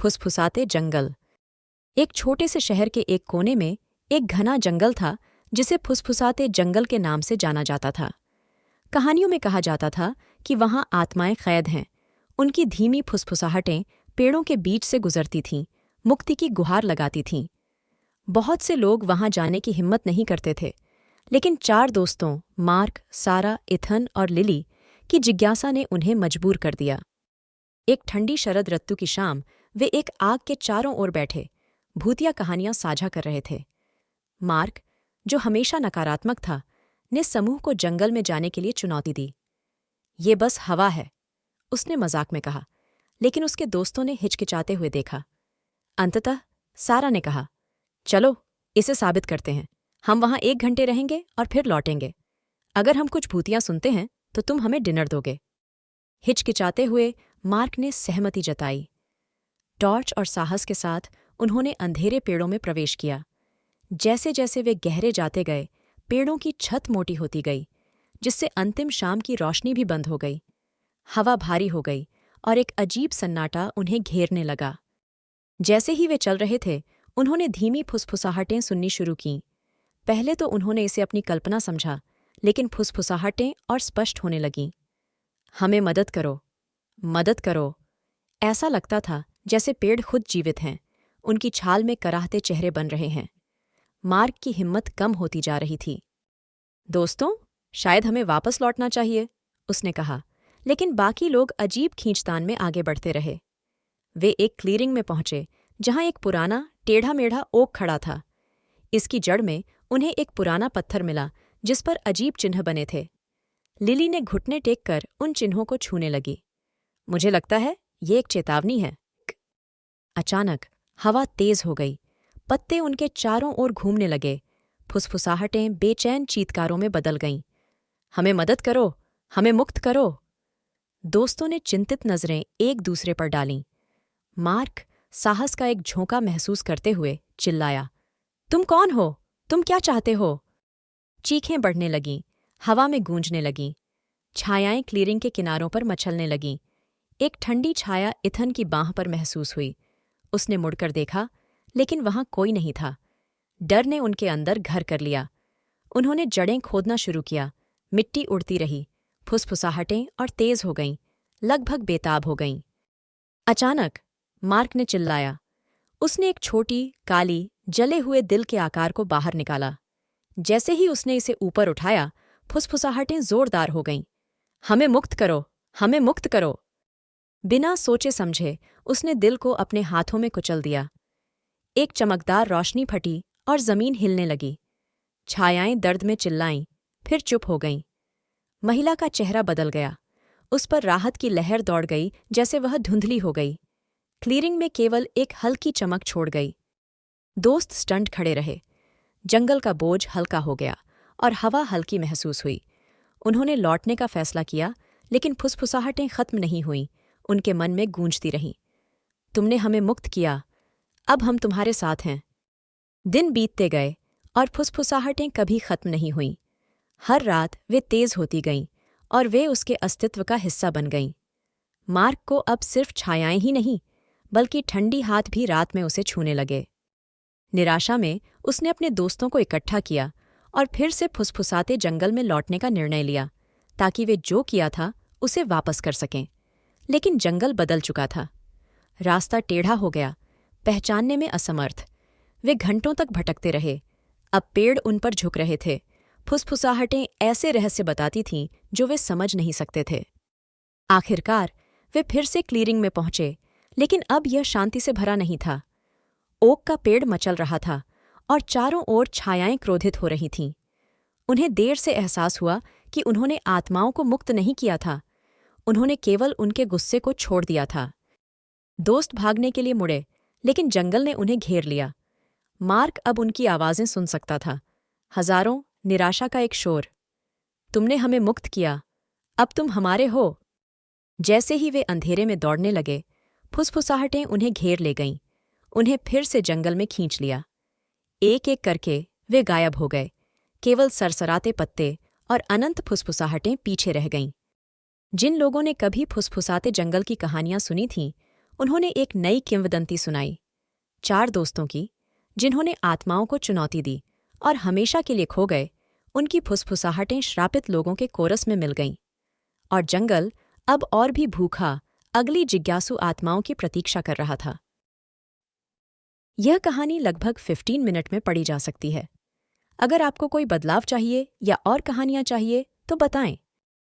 फुसफुसाते जंगल। एक छोटे से शहर के एक कोने में एक घना जंगल था जिसे फुसफुसाते जंगल के नाम से जाना जाता था। कहानियों में कहा जाता था कि वहां आत्माएं कैद हैं। उनकी धीमी फुसफुसाहटें पेड़ों के बीच से गुजरती थीं, मुक्ति की गुहार लगाती थीं। बहुत से लोग वहां जाने की हिम्मत नहीं करते थे, लेकिन 4 दोस्तों मार्क, सारा, इथन और लिली की जिज्ञासा ने उन्हें मजबूर कर दिया। एक ठंडी शरद ऋतु की शाम वे एक आग के चारों ओर बैठे भूतिया कहानियां साझा कर रहे थे। मार्क, जो हमेशा नकारात्मक था, ने समूह को जंगल में जाने के लिए चुनौती दी। ये बस हवा है, उसने मजाक में कहा, लेकिन उसके दोस्तों ने हिचकिचाते हुए देखा। अंततः सारा ने कहा, चलो इसे साबित करते हैं। हम वहां 1 घंटे रहेंगे और फिर लौटेंगे। अगर हम कुछ भूतियां सुनते हैं तो तुम हमें डिनर दोगे। हिचकिचाते हुए मार्क ने सहमति जताई। टॉर्च और साहस के साथ उन्होंने अंधेरे पेड़ों में प्रवेश किया। जैसे जैसे वे गहरे जाते गए, पेड़ों की छत मोटी होती गई, जिससे अंतिम शाम की रोशनी भी बंद हो गई। हवा भारी हो गई और एक अजीब सन्नाटा उन्हें घेरने लगा। जैसे ही वे चल रहे थे, उन्होंने धीमी फुसफुसाहटें सुननी शुरू कीं। पहले तो उन्होंने इसे अपनी कल्पना समझा, लेकिन फुसफुसाहटें और स्पष्ट होने लगीं। हमें मदद करो, मदद करो। ऐसा लगता था जैसे पेड़ खुद जीवित हैं, उनकी छाल में कराहते चेहरे बन रहे हैं। मार्क की हिम्मत कम होती जा रही थी। दोस्तों, शायद हमें वापस लौटना चाहिए, उसने कहा, लेकिन बाकी लोग अजीब खींचतान में आगे बढ़ते रहे। वे एक क्लीयरिंग में पहुंचे जहां एक पुराना टेढ़ा मेढ़ा ओक खड़ा था। इसकी जड़ में उन्हें एक पुराना पत्थर मिला जिस पर अजीब चिन्ह बने थे। लिली ने घुटने टेककर उन चिन्हों को छूने लगी। मुझे लगता है ये एक चेतावनी है। अचानक हवा तेज हो गई, पत्ते उनके चारों ओर घूमने लगे, फुसफुसाहटें बेचैन चीत्कारों में बदल गईं। हमें मदद करो, हमें मुक्त करो। दोस्तों ने चिंतित नजरें एक दूसरे पर डालीं। मार्क साहस का एक झोंका महसूस करते हुए चिल्लाया, तुम कौन हो? तुम क्या चाहते हो? चीखें बढ़ने लगीं, हवा में गूंजने लगीं। छायाएं क्लीयरिंग के किनारों पर मचलने लगीं। एक ठंडी छाया इथन की बांह पर महसूस हुई। उसने मुड़कर देखा, लेकिन वहां कोई नहीं था। डर ने उनके अंदर घर कर लिया। उन्होंने जड़ें खोदना शुरू किया। मिट्टी उड़ती रही, फुसफुसाहटें और तेज हो गईं, लगभग बेताब हो गईं। अचानक मार्क ने चिल्लाया। उसने एक छोटी, काली, जले हुए दिल के आकार को बाहर निकाला। जैसे ही उसने इसे ऊपर उठाया, फुसफुसाहटें जोरदार हो गईं। हमें मुक्त करो, हमें मुक्त करो। बिना सोचे समझे उसने दिल को अपने हाथों में कुचल दिया। एक चमकदार रोशनी फटी और जमीन हिलने लगी। छायाएं दर्द में चिल्लाईं, फिर चुप हो गईं। महिला का चेहरा बदल गया। उस पर राहत की लहर दौड़ गई, जैसे वह धुंधली हो गई। क्लीयरिंग में केवल एक हल्की चमक छोड़ गई। दोस्त स्टंट खड़े रहे। जंगल का बोझ हल्का हो गया और हवा हल्की महसूस हुई। उन्होंने लौटने का फैसला किया, लेकिन फुसफुसाहटें खत्म नहीं हुईं, उनके मन में गूंजती रहीं। तुमने हमें मुक्त किया, अब हम तुम्हारे साथ हैं। दिन बीतते गए और फुसफुसाहटें कभी खत्म नहीं हुईं। हर रात वे तेज होती गईं और वे उसके अस्तित्व का हिस्सा बन गईं। मार्क को अब सिर्फ छायाएं ही नहीं, बल्कि ठंडी हाथ भी रात में उसे छूने लगे। निराशा में उसने अपने दोस्तों को इकट्ठा किया और फिर से फुसफुसाते जंगल में लौटने का निर्णय लिया, ताकि वे जो किया था उसे वापस कर सकें। लेकिन जंगल बदल चुका था। रास्ता टेढ़ा हो गया, पहचानने में असमर्थ। वे घंटों तक भटकते रहे। अब पेड़ उन पर झुक रहे थे। फुसफुसाहटें ऐसे रहस्य बताती थीं जो वे समझ नहीं सकते थे। आखिरकार वे फिर से क्लीयरिंग में पहुंचे, लेकिन अब यह शांति से भरा नहीं था। ओक का पेड़ मचल रहा था और चारों ओर छायाएं क्रोधित हो रही थीं। उन्हें देर से एहसास हुआ कि उन्होंने आत्माओं को मुक्त नहीं किया था, उन्होंने केवल उनके गुस्से को छोड़ दिया था। दोस्त भागने के लिए मुड़े, लेकिन जंगल ने उन्हें घेर लिया। मार्क अब उनकी आवाजें सुन सकता था। हजारों, निराशा का एक शोर। तुमने हमें मुक्त किया, अब तुम हमारे हो। जैसे ही वे अंधेरे में दौड़ने लगे, फुसफुसाहटें उन्हें घेर ले गईं। उन्हें फिर से जंगल में खींच लिया। एक एक करके वे गायब हो गए। केवल सरसराते पत्ते और अनंत फुसफुसाहटें पीछे रह गईं। जिन लोगों ने कभी फुसफुसाते जंगल की कहानियां सुनी थीं, उन्होंने एक नई किंवदंती सुनाई, 4 दोस्तों की, जिन्होंने आत्माओं को चुनौती दी और हमेशा के लिए खो गए। उनकी फुसफुसाहटें श्रापित लोगों के कोरस में मिल गईं, और जंगल अब और भी भूखा अगली जिज्ञासु आत्माओं की प्रतीक्षा कर रहा था। यह कहानी लगभग 15 मिनट में पढ़ी जा सकती है। अगर आपको कोई बदलाव चाहिए या और कहानियां चाहिए तो बताएं।